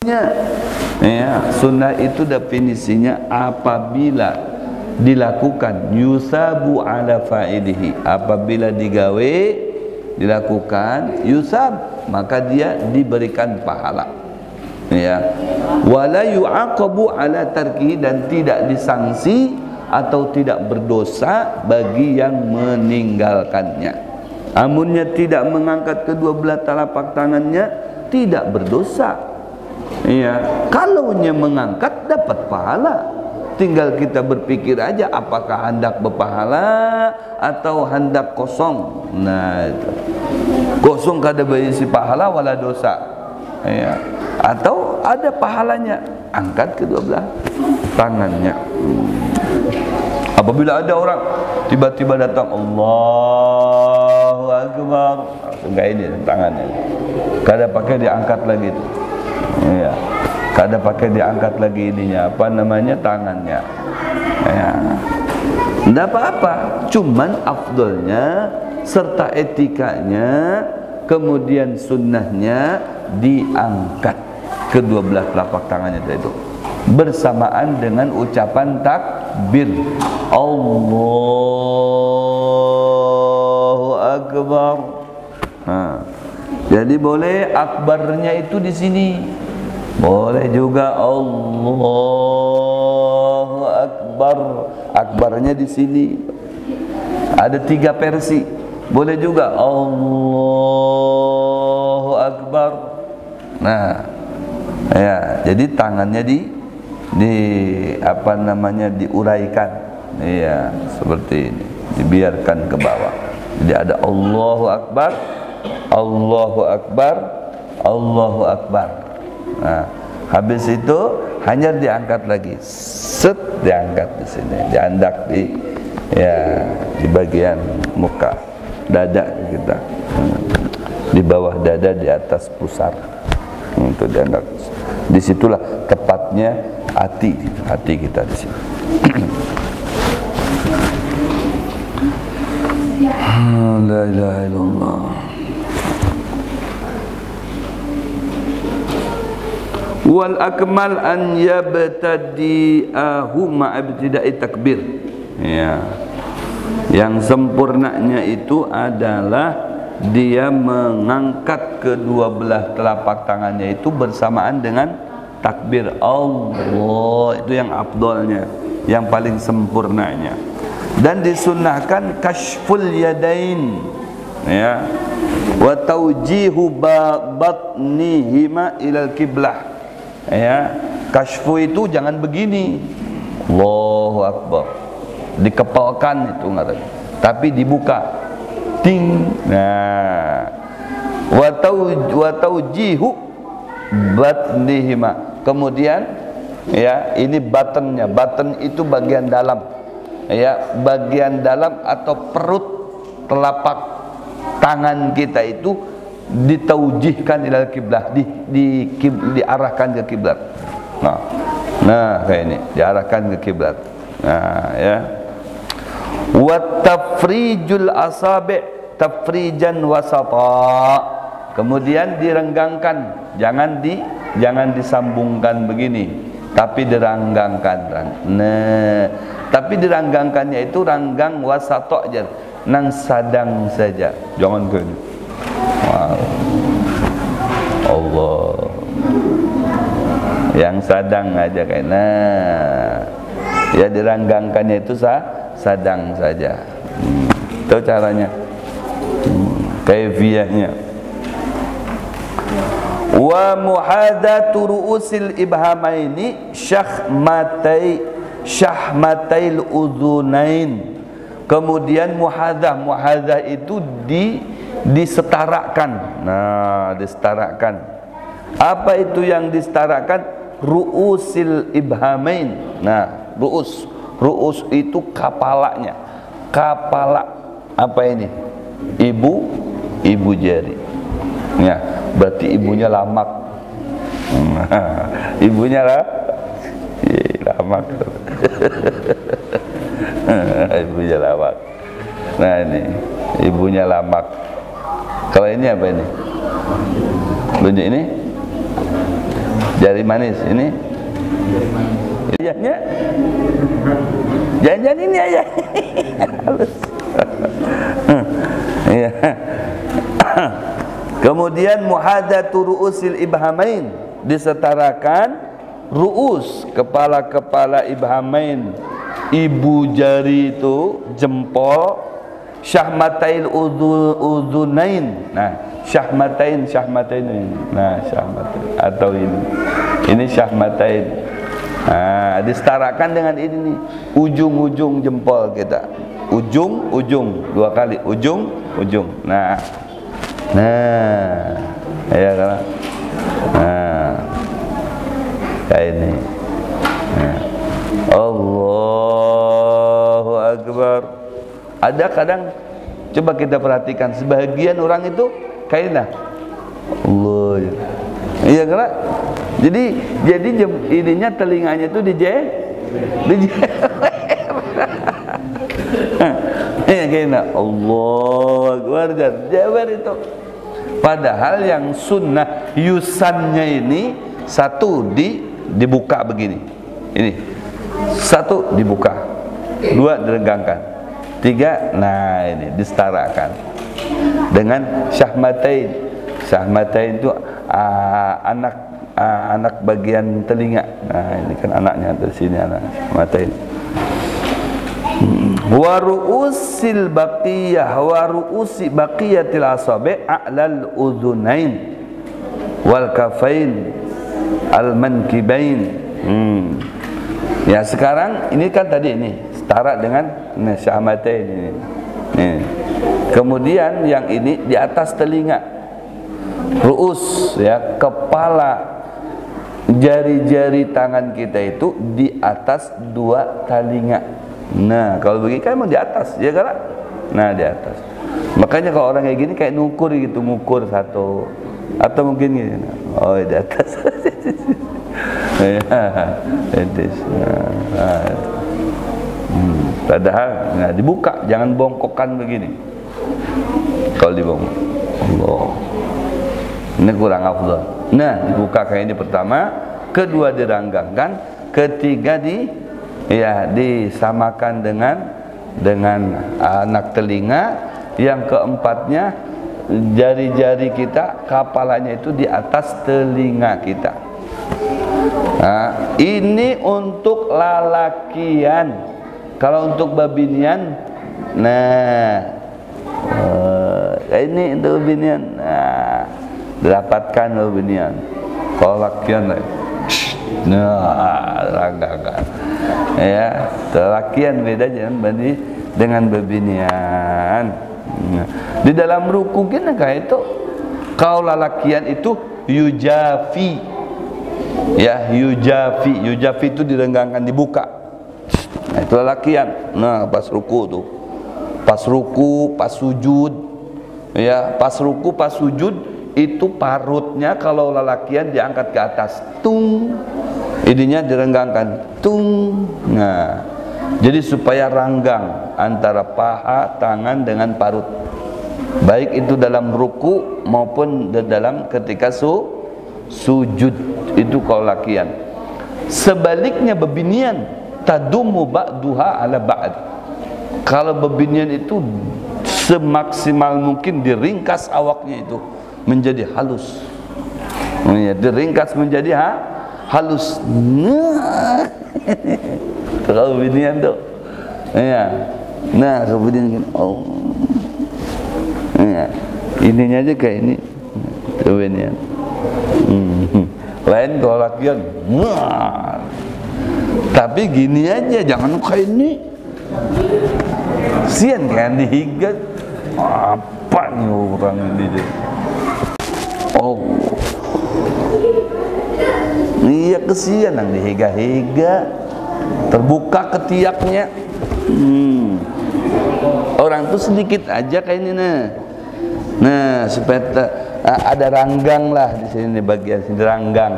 Ya, sunnah itu definisinya apabila dilakukan yusabu ala fa'ilihi, apabila digawe dilakukan yusab, maka dia diberikan pahala. Ya, wala yu'aqabu ala tarkihi, dan tidak disangsi atau tidak berdosa bagi yang meninggalkannya. Amunnya tidak mengangkat kedua belah telapak tangannya tidak berdosa. Ya, kalaunya mengangkat dapat pahala. Tinggal kita berpikir aja apakah hendak berpahala atau hendak kosong. Nah, itu. Kosong kada berisi pahala wala dosa. Ya. Atau ada pahalanya, angkat kedua belah tangannya. Apabila ada orang tiba-tiba datang Allahu Akbar, langsung kayak ini tangannya. Kada pakai diangkat lagi itu. Ya, kada pakai diangkat lagi ininya, apa namanya, tangannya. Ya, tidak apa-apa, cuman afdolnya serta etikanya, kemudian sunnahnya diangkat kedua belah telapak tangannya itu bersamaan dengan ucapan takbir Allahu Akbar. Jadi boleh akbarnya itu di sini, boleh juga Allahu Akbar, akbarnya di sini. Ada 3 versi. Boleh juga Allahu Akbar. Nah, ya, jadi tangannya di apa namanya, diuraikan. Iya, seperti ini, dibiarkan ke bawah. Jadi ada Allahu Akbar, Allahu Akbar, Allahu Akbar. Nah, habis itu hanya diangkat lagi, set, diangkat di sini, diandak di, ya, di bagian muka, dada kita, di bawah dada, di atas pusar, untuk diandak. Disitulah tepatnya hati kita di sini. La ilaha illallah. Wal akmal an yabtadi'ahu ma'ibtida'i takbir. Ya, yang sempurnanya itu adalah dia mengangkat kedua belah telapak tangannya itu bersamaan dengan takbir Allah. Itu yang afdolnya, yang paling sempurnanya. Dan disunnahkan kashful yadain, ya, wa taujihu batnihima ilal kiblah. Ya, kashfu itu jangan begini, Allahu Akbar, dikepalkan itu ngarannya, tapi dibuka, ting. Nah, wa taujihu batnihima, kemudian, ya, ini buttonnya, button itu bagian dalam, ya, bagian dalam atau perut telapak tangan kita itu ditaujihkan ilal kiblah, diarahkan ke kiblat. Nah, kayak ini, diarahkan ke kiblat. Nah, ya. Wa tafrijul asabi' tafrijan wasata. Kemudian direnggangkan, jangan disambungkan begini, tapi direnggangkan. Nah, tapi direnggangkannya itu ranggang wasata aja, nang sadang saja, jangan ke ini. Wow. Allah, yang sadang aja kayak, nah, ya, direnggangkannya itu sadang saja. Tahu caranya, kaifiyahnya. Wa muhadatu ru'usil ibhamaini syahmatail udhunain. Kemudian muhadah itu disetarakan. Nah, disetarakan. Apa itu yang disetarakan? Ru'usil ibhamain. Nah, ru'us itu kepalanya. Kepala apa ini? Ibu jari. Ya, berarti ibunya lamak. Ibunya lamak. Ibunya lamak. Nah, ini ibunya lamak. Kalau ini apa ini? Bunyi ini Jari manis ini. Ayahnya. Jangan ini ayah. Halus. Iya. Kemudian muhadatu ru'usil ibhamain, disetarakan ru'us, kepala-kepala ibhamain, ibu jari itu, jempol, syahmatail udhunain. Nah, syahmatain ini. Nah, syahmatain atau ini syahmatain. Nah, disetarakan dengan ini nih, ujung-ujung jempol kita. Ujung, dua kali, ujung. Nah, ya kan? Nah, kayak ini. Nah. Allahu Akbar. Ada kadang, coba kita perhatikan, sebagian orang itu kayak Allah. Iya kan? Jadi ininya, telinganya itu iya kena Allah Akbar, jabar itu. Padahal yang sunnah yusannya ini satu dibuka begini. Ini satu dibuka, dua diregangkan, tiga, nah ini disetarakan dengan syahmatain. Syahmatain itu anak bagian telinga. Nah ini kan anaknya dari sini, anak syahmatain. Wa ru'usil baqiyah wa ru'usi baqiyatil asabi' a'lal udhunain wal kafain al mankibain. Ya sekarang ini kan tadi ini setara dengan syahmatain ini. Kemudian yang ini di atas telinga, ru'us ya, kepala, jari-jari tangan kita itu di atas dua telinga. Nah, kalau begini kan emang di atas, ya kan? Nah, di atas. Makanya kalau orang kayak gini kayak ngukur gitu, ngukur satu atau mungkin gini. Oh, di atas. Padahal nah, dibuka, jangan bongkokan begini. Kalau dibongkok, Allah. Ini kurang afdal. Nah, dibuka kayak ini pertama, kedua diranggangkan, ketiga disamakan dengan anak telinga, yang keempatnya jari-jari kita, kepalanya itu di atas telinga kita. Nah, ini untuk lalakian. Kalau untuk babinian, nah ini untuk babinian, nah didapatkan babinian. Kalau lakian, nah ranggakan. Ya, lakian beda jangan dengan babinian. Nah, di dalam ruku kan kayak itu. Kalau lalakian itu yujafi. Ya, yujafi itu direnggangkan, dibuka. Nah, itu lalakian. Nah, pas ruku tuh. Pas ruku, pas sujud. Ya, pas ruku, pas sujud itu parutnya kalau lalakian diangkat ke atas. Tung. Ininya direnggangkan, tung. Nah, jadi supaya ranggang antara paha, tangan dengan parut, baik itu dalam ruku maupun dalam ketika sujud. Itu kalau lakian. Sebaliknya babinian, tadumu ba'duha ala ba'd. Kalau babinian itu semaksimal mungkin diringkas awaknya itu menjadi halus. Diringkas menjadi halus. Kalau binian tuh, ya. Nah, kemudian gini, oh, ya. Ininya aja kayak ini, binian. Lain kalau lakian, wah. Tapi gini aja, jangan kayak ini. Sian kan dihigat, apa nih orang ini? Oh. Iya, kesian yang dihiga-higa, terbuka ketiaknya. Orang tuh sedikit aja kayak ini, nah supaya ada ranggang lah di sini, bagian sini ranggang,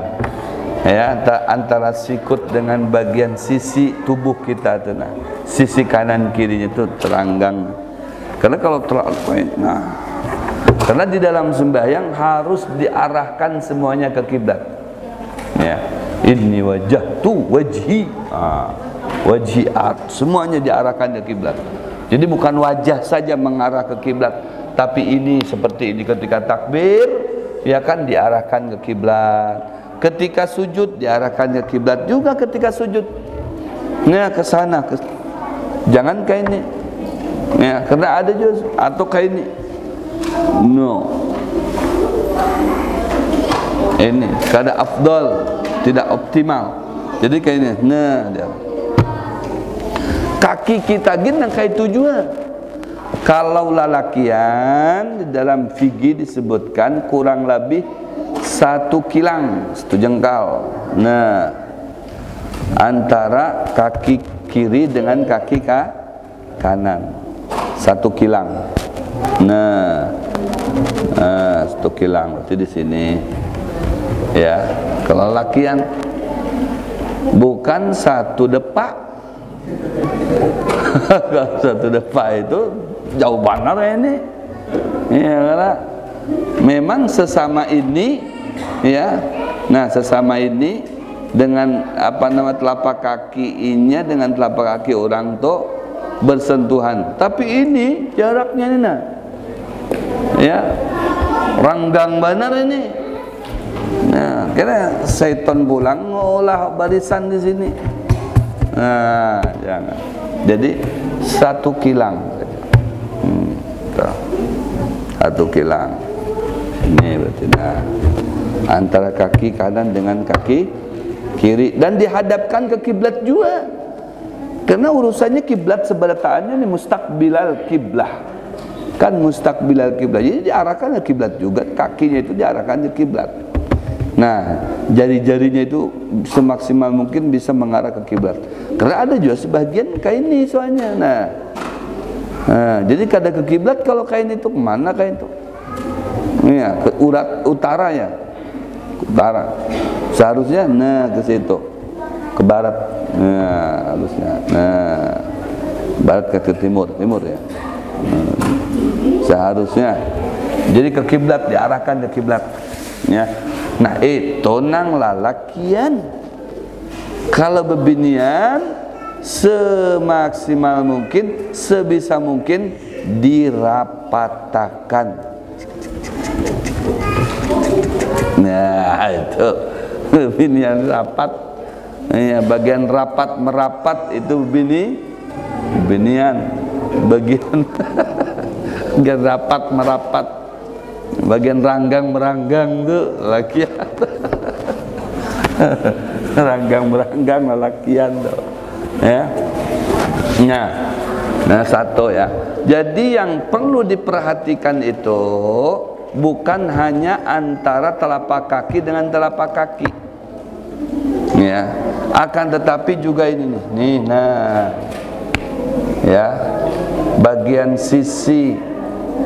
ya, antara sikut dengan bagian sisi tubuh kita tuh, nah sisi kanan kirinya itu teranggang. Karena kalau terlalu, nah, karena di dalam sembahyang harus diarahkan semuanya ke kiblat. Ya, inni wajjahtu wajhi, wajhi semuanya diarahkan ke kiblat. Jadi bukan wajah saja mengarah ke kiblat, tapi ini seperti ini ketika takbir, ya kan, diarahkan ke kiblat. Ketika sujud diarahkan ke kiblat juga ketika sujud. Nah, ke sana, jangan kayak ini. Ya, karena ada juga atau kayak ini. No. Ini kada afdal, tidak optimal. Jadi kayak ini. Nah, dia. Kaki kita gini kayak tujuan. Kalau lalakian di dalam fikih disebutkan kurang lebih 1 kilang, 1 jengkal. Nah, antara kaki kiri dengan kaki kanan 1 kilang. Nah, 1 kilang berarti di sini. Ya, kalau lalakian bukan 1 depak. Kalau 1 depak itu jauh benar ini. Ya, karena memang sesama ini, ya. Nah, sesama ini dengan apa nama telapak kakinya dengan telapak kaki orang tuh bersentuhan. Tapi ini jaraknya ini, nah. Ya, ranggang benar ini. Nah, kira setan pulang ngolah barisan di sini. Nah, jangan. Jadi 1 kilang. 1 kilang. Ini berarti nah, antara kaki kanan dengan kaki kiri dan dihadapkan ke kiblat juga. Karena urusannya kiblat sebelataannya ini mustaqbilal kiblah. Kan mustaqbilal kiblah. Jadi diarahkan ke kiblat juga, kakinya itu diarahkan ke kiblat. Nah, jari-jarinya itu semaksimal mungkin bisa mengarah ke kiblat. Karena ada juga sebagian kain ini soalnya. Nah, jadi kada ke kiblat kalau kain itu kemana kain itu? Ya, ke utara ya, ke utara. Seharusnya nah ke situ, ke barat. Nah, harusnya. Nah, barat ke timur ya. Seharusnya. Jadi ke kiblat, diarahkan ke kiblat. Ya. Nah, itu nang lalakian. Kalau bebinian semaksimal mungkin, sebisa mungkin dirapatakan. Nah, itu bebinian rapat. Ya, bagian rapat merapat itu bebinian. Bagian bagian rapat merapat. Bagian ranggang meranggang tuh lakian. Ranggang meranggang lakian tuh. Ya. Nah, 1 ya. Jadi yang perlu diperhatikan itu bukan hanya antara telapak kaki dengan telapak kaki. Ya. Akan tetapi juga ini nih. Nah. Ya. Bagian sisi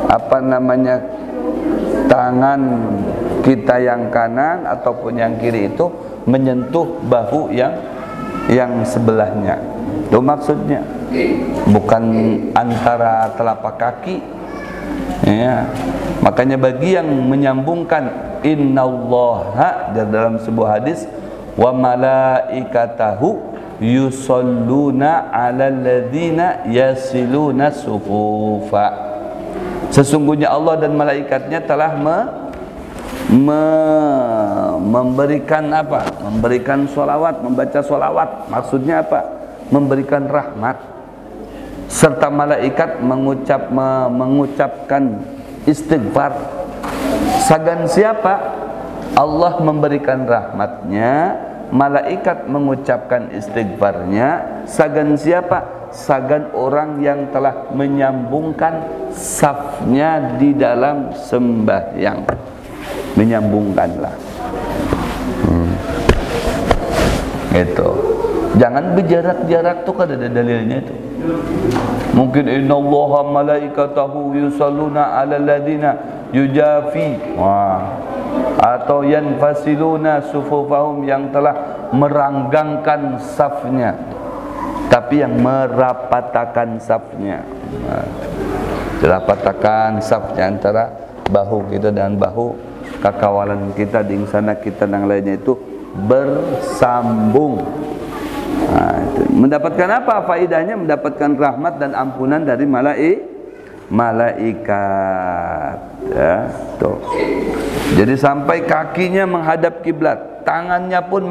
apa namanya tangan kita yang kanan ataupun yang kiri itu menyentuh bahu yang sebelahnya. Itu maksudnya. Bukan antara telapak kaki. Ya. Makanya bagi yang menyambungkan innallaha dalam sebuah hadis wa malaikatahu yusalluna 'alal ladzina yasiluna sufufa. Sesungguhnya Allah dan malaikatnya telah memberikan apa? Memberikan sholawat, membaca sholawat. Maksudnya apa? Memberikan rahmat. Serta malaikat mengucapkan istighfar. Sagan siapa? Allah memberikan rahmatnya, malaikat mengucapkan istighfarnya. Sagan siapa? Sagan orang yang telah menyambungkan safnya di dalam sembahyang. Menyambungkanlah. Itu. Jangan berjarak-jarak tuh, kan ada dalilnya itu. Mungkin innallaha malaikatahu yusalluna 'alal ladzina yujafi. Wah. Atau yanfasiluna sufufahum, yang telah meranggangkan safnya. Tapi yang merapatakan safnya. Dirapatakan safnya antara bahu kita dan bahu kakawalan kita di sana kita dan lainnya itu bersambung. Nah, itu. Mendapatkan apa faidahnya? Mendapatkan rahmat dan ampunan dari malaikat. Ya, tuh. Jadi sampai kakinya menghadap kiblat, tangannya pun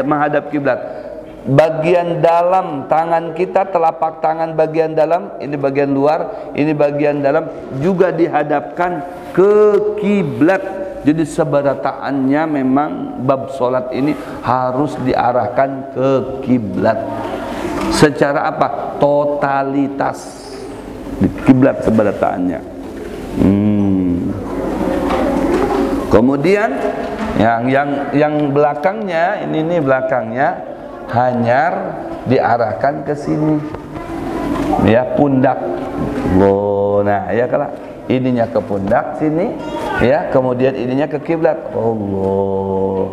menghadap kiblat. Bagian dalam tangan kita, telapak tangan bagian dalam, ini bagian luar, ini bagian dalam juga dihadapkan ke kiblat. Jadi seberataannya memang bab solat ini harus diarahkan ke kiblat. Secara apa? Totalitas di kiblat seberataannya. Kemudian yang belakangnya ini belakangnya hanyar diarahkan ke sini, ya, pundak. Nah, ya kalau ininya ke pundak sini, ya, kemudian ininya ke kiblat. Allah.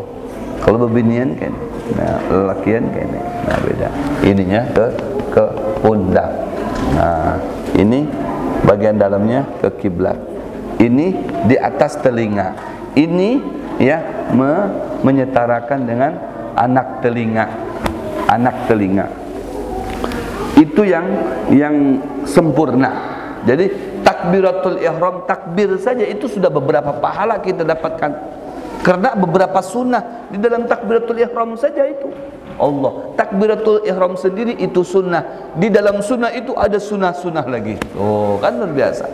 Kalau bebinian kan, nah, lelakian kan, nah beda. Ininya ke pundak. Nah, ini bagian dalamnya ke kiblat. Ini di atas telinga. Ini ya menyetarakan dengan anak telinga. Anak telinga itu yang sempurna. Jadi takbiratul ihram, takbir saja itu sudah beberapa pahala kita dapatkan, karena beberapa sunnah di dalam takbiratul ihram saja itu. Allah, takbiratul ihram sendiri itu sunnah. Di dalam sunnah itu ada sunnah-sunnah lagi. Oh, kan luar biasa.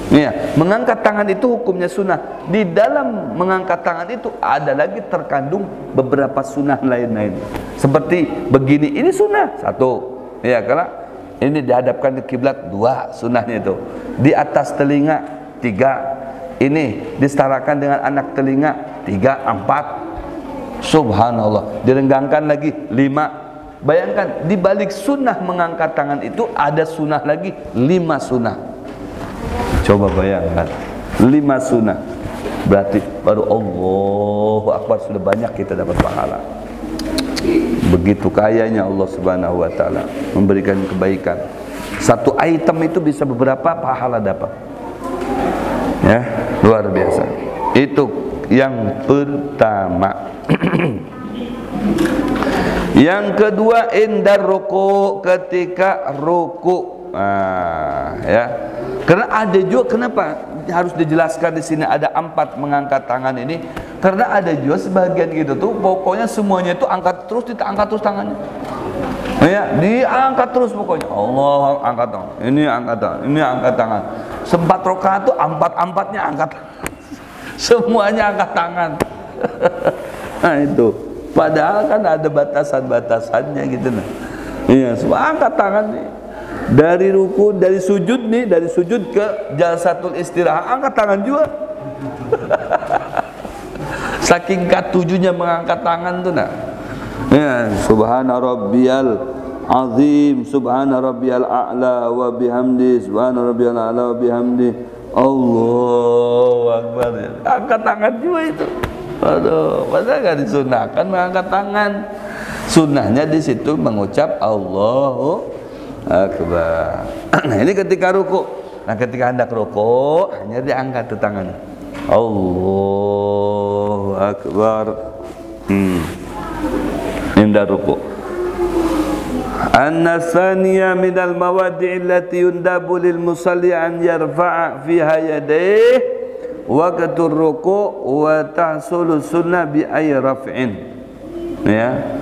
Ya, mengangkat tangan itu hukumnya sunnah. Di dalam mengangkat tangan itu ada lagi terkandung beberapa sunnah lain-lain. Seperti begini, ini sunnah satu. Ya, karena ini dihadapkan ke kiblat, dua sunnahnya itu. Di atas telinga, tiga. Ini disetarakan dengan anak telinga, tiga, empat. Subhanallah. Direnggangkan lagi, lima. Bayangkan di balik sunnah mengangkat tangan itu ada sunnah lagi, 5 sunnah. Coba bayangkan 5 sunnah. Berarti baru Allahu Akbar sudah banyak kita dapat pahala. Begitu kayanya Allah Subhanahu wa taala memberikan kebaikan. Satu item itu bisa beberapa pahala dapat. Ya, luar biasa. Itu yang pertama. Yang kedua, indar ruku, ketika ruku. Nah, ya. Karena ada juga, kenapa harus dijelaskan di sini ada 4 mengangkat tangan ini? Karena ada juga sebagian gitu tuh, pokoknya semuanya itu angkat terus, angkat terus tangannya. Ya, diangkat terus pokoknya. Allah angkat tangan, ini angkat tangan, ini angkat tangan. Sempat rakaat tuh 4-4-nya angkat. Semuanya angkat tangan. Nah itu. Padahal kan ada batasan-batasannya gitu nah. Iya, semua angkat tangan nih. Dari ruku, dari sujud nih, dari sujud ke jalsatul istirahat angkat tangan juga. Saking katujunya mengangkat tangan tuh nah. Ya, subhana rabbiyal azim, subhana rabbiyal a'la wa bihamdi, subhana rabbiyal a'la wa bihamdi. Allahu akbar. Angkat tangan juga itu. Aduh, padahal gak disunahkan mengangkat tangan. Sunnahnya di situ mengucap Allahu Akbar. Nah, ini ketika ruku. Nah, ketika hendak ruku hanya diangkat tuh tangan. Allahu Akbar. Indah ruku. An-nasaniya minal mawadi' allati yundabu lil musalli an yarfa'a fiha yadayhi waqtur ruku' wa tahsulu sunnah bi ay raf'in. Ya.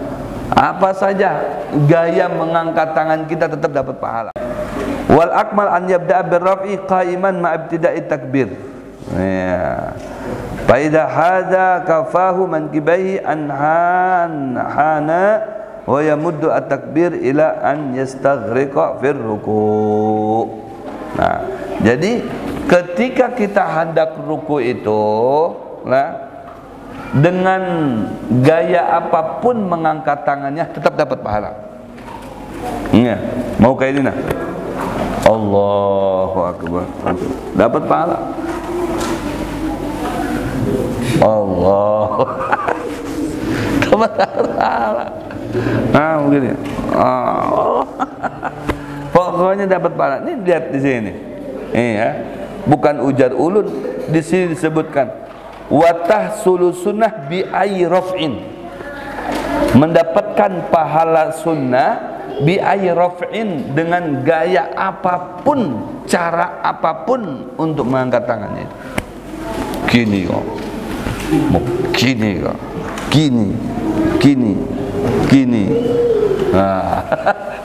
Apa saja gaya mengangkat tangan kita tetap dapat pahala. Wal akmal an yabda'a bir raf'i qa'iman ma ibtida'i takbir. Ya. Fa idza hadza kafahu mankibaihi an hana wa yamuddu at-takbir ila an yastaghriqa fir ruku'. Nah, jadi ketika kita hendak ruku itu, nah, dengan gaya apapun mengangkat tangannya tetap dapat pahala. Iya, mau kayak ini nah. Allahu Akbar. Dapat pahala. Allah. Dapat pahala. Nah, begini. Oh. Pokoknya dapat pahala. Ini lihat di sini. Iya, bukan ujar ulun, di sini disebutkan wa tahsulu sunnah bi ay raf'in. mendapatkan pahala sunnah bi raf'in, dengan gaya apapun, cara apapun untuk mengangkat tangannya itu. Gini kok, gini kok, gini. Nah,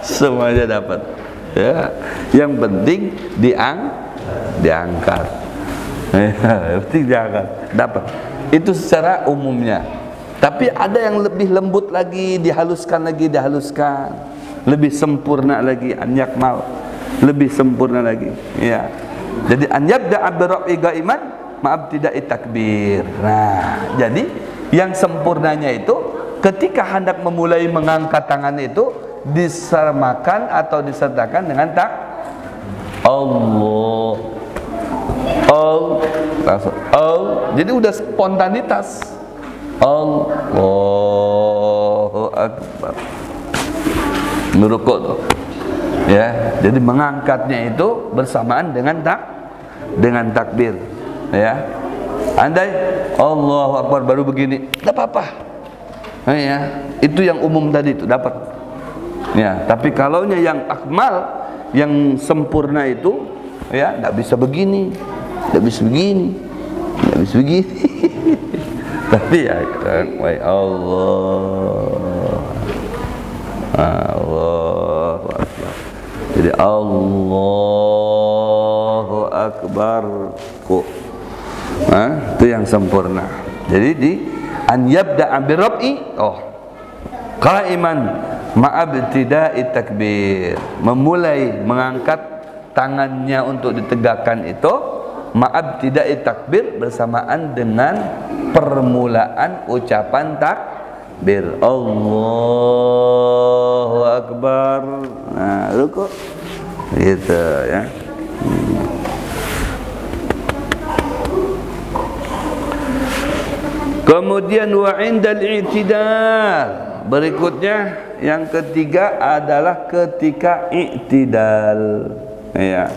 semuanya dapat. Ya, yang penting diangkat. Ya, penting diangkat, dapat. Itu secara umumnya. Tapi ada yang lebih lembut lagi, dihaluskan, lebih sempurna lagi, an yakmal, lebih sempurna lagi. Ya. Jadi an yabda'a bi rafi qaiman ma'abtida'i takbir. Nah, jadi yang sempurnanya itu ketika hendak memulai mengangkat tangan itu disermakan atau disertakan dengan Allah. Jadi udah spontanitas. Allahu Akbar. Merukuk tuh. Ya, jadi mengangkatnya itu bersamaan dengan takbir. Ya. Andai Allahu Akbar baru begini, enggak apa-apa. Ya, itu yang umum tadi itu dapat. Ya, tapi kalaunya yang akmal, yang sempurna itu, ya, enggak bisa begini, enggak bisa begini, enggak bisa begini. Tapi ya, wahai Allah, Allahu Akbar. Jadi Allahu Akbar kok. Itu yang sempurna. Jadi di an yabda'a bi rab'i qaiman ma'abtida'i takbir, memulai mengangkat tangannya untuk ditegakkan itu ma'abtida'i takbir, bersamaan dengan permulaan ucapan takbir. Allahu Akbar. Nah, rukuk gitu ya. Kemudian wa indal i'tidal, berikutnya yang ketiga adalah ketika i'tidal. Ya.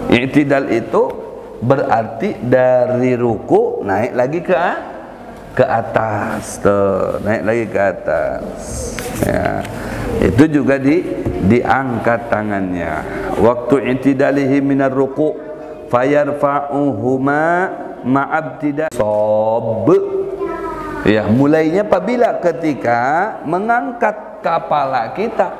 I'tidal itu berarti dari ruku naik lagi ke atas, tuh, naik lagi ke atas. Ya. Itu juga diangkat tangannya. Waktu i'tidalihi minar ruku fayarfa'uhuma ma'abtida sob. Ya, mulainya apabila ketika mengangkat kepala kita,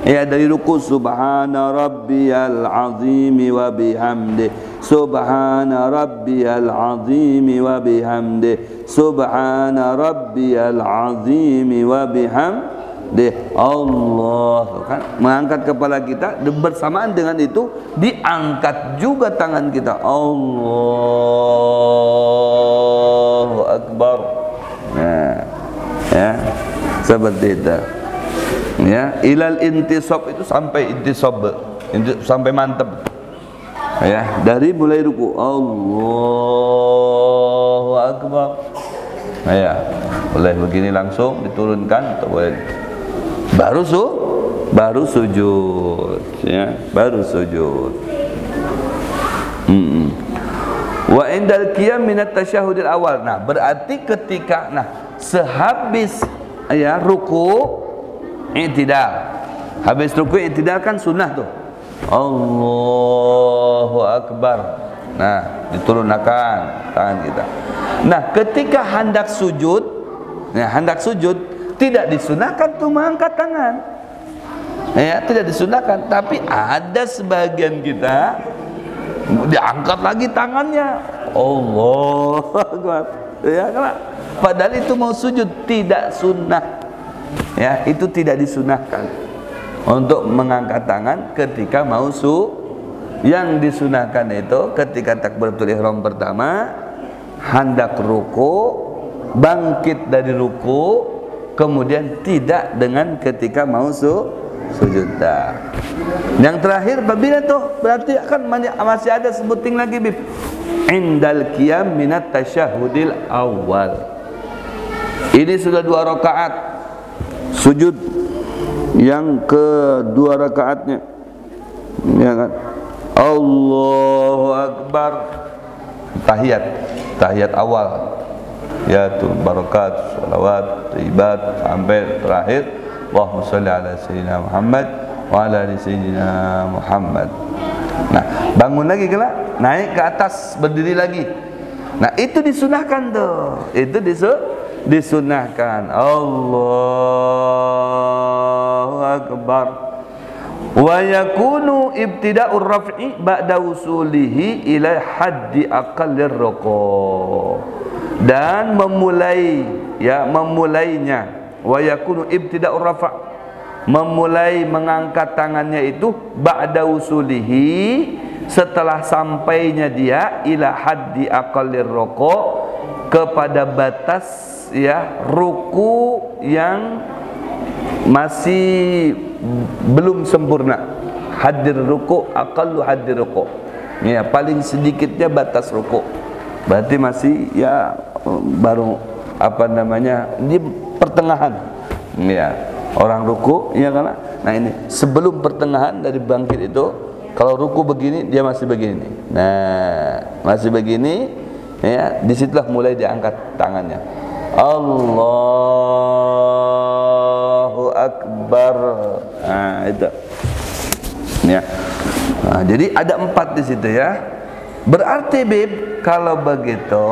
ya, dari ruku, subhana rabbiyal azimi wa bihamdi, subhana rabbiyal azimi wa bihamdi, subhana rabbiyal azimi wa bihamdi. Allah, kan mengangkat kepala kita, bersamaan dengan itu diangkat juga tangan kita. Allahu Akbar. Nah, ya, seperti itu. Ya, ilal intisab itu sampai intisab, sampai mantap. Ya, dari mulai ruku Allahu Akbar. Nah, ya, boleh begini langsung diturunkan atau boleh baru sujud, ya, baru sujud. Wa indal qiyam minat tasyahudil awal. Nah, berarti ketika sehabis ya ruku i'tidal. Habis ruku i'tidal kan sunnah tuh. Allahu Akbar. Nah, diturunkan tangan kita. Nah, ketika hendak sujud tidak disunahkan tuh mengangkat tangan. Ya, tidak disunahkan, tapi ada sebagian kita diangkat lagi tangannya. Allahu Akbar. Ya, kan? Padahal itu mau sujud, tidak sunnah. Ya, itu tidak disunahkan untuk mengangkat tangan ketika mau Yang disunahkan itu ketika takbiratul ihram pertama, hendak ruku, bangkit dari ruku, kemudian tidak dengan ketika mau sujud. Yang terakhir apabila tuh berarti akan masih ada sebuting lagi bib. Indal qiyam minat tasyahudil awal. Ini sudah 2 rakaat. Sujud yang kedua rakaatnya. Ya kan? Allahu Akbar. Tahiyat awal. tahiyatul barakat, salawat, thayyibat sampai terakhir Allahumma shalli ala sayyidina Muhammad wa ala ali sayyidina Muhammad. Nah, bangun lagi kelak, naik ke atas, berdiri lagi. Nah, itu disunahkan tuh. Itu disunahkan. Allahu akbar. Wa yakunu ibtida'ur raf'i ba'da wusulihi ila haddi aqallir ruku'. Dan memulainya wa yakunu ibtida'ur raf', memulai mengangkat tangannya itu ba'da wusulihi, setelah sampainya dia ila haddi aqallir ruku', kepada batas ya ruku yang masih belum sempurna. Hadir ruku, aqallu hadir ruku, ya paling sedikitnya batas ruku, berarti masih ya baru apa namanya di pertengahan ya orang ruku, ya kan. Nah, ini sebelum pertengahan dari bangkit itu, kalau ruku begini dia masih begini, nah masih begini ya, disitulah mulai diangkat tangannya. Allahu akbar. Nah, itu ya. Nah, jadi ada 4 di situ ya. Berarti Bib, kalau begitu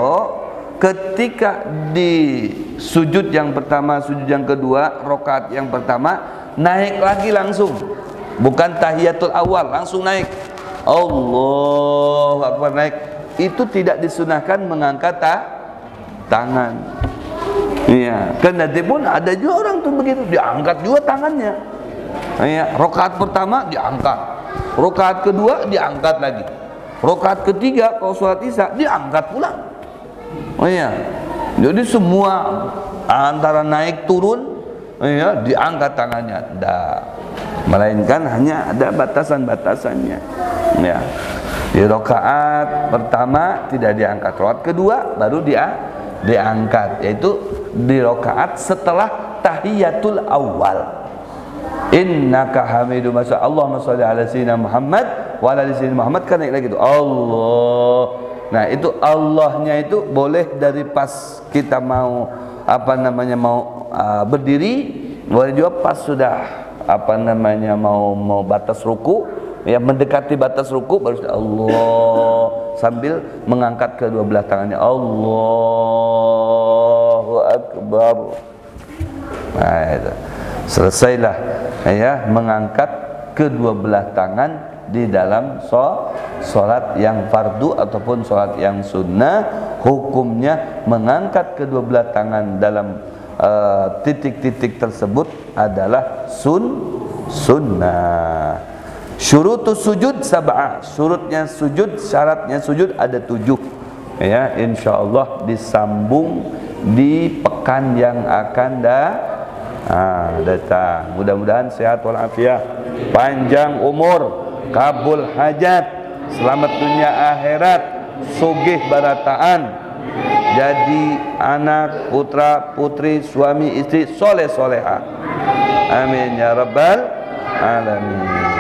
ketika di sujud yang pertama, sujud yang kedua, rakaat yang pertama, naik lagi langsung, bukan tahiyatul awal langsung naik. Allahu akbar, naik. Itu tidak disunahkan mengangkat tangan. Iya, kendati pun ada juga orang tuh begitu, diangkat juga tangannya. Iya, rakaat pertama diangkat, rakaat kedua diangkat lagi, rakaat ketiga kalau sholat isya diangkat pula. Oh iya, jadi semua antara naik turun, iya, diangkat tangannya. Dah, melainkan hanya ada batasan-batasannya. Ya, di rakaat pertama tidak diangkat, rakaat kedua baru diangkat, yaitu di rakaat setelah tahiyatul awal. Innaka hamidum majid. Allahumma shalli ala sayyidina Muhammad wa ala ali sayyidina Muhammad, kan naik lagi itu Allah. Nah, itu Allahnya itu boleh dari pas kita mau apa namanya mau berdiri, boleh juga pas sudah apa namanya mau batas ruku, ya mendekati batas ruku baru Allah, sambil mengangkat kedua belah tangannya. Allahu akbar. Nah, itu selesailah ya mengangkat kedua belah tangan di dalam sholat yang fardu ataupun sholat yang sunnah. Hukumnya mengangkat kedua belah tangan dalam titik-titik tersebut adalah sunnah. Syurutus sujud sab'ah, syaratnya sujud ada 7 ya, insyaallah disambung di pekan yang akan datang. Mudah-mudahan sehat walafiat, panjang umur, kabul hajat, selamat dunia akhirat, sugih barataan, jadi anak, putra, putri, suami, istri soleh soleha. Amin ya rabbal alamin.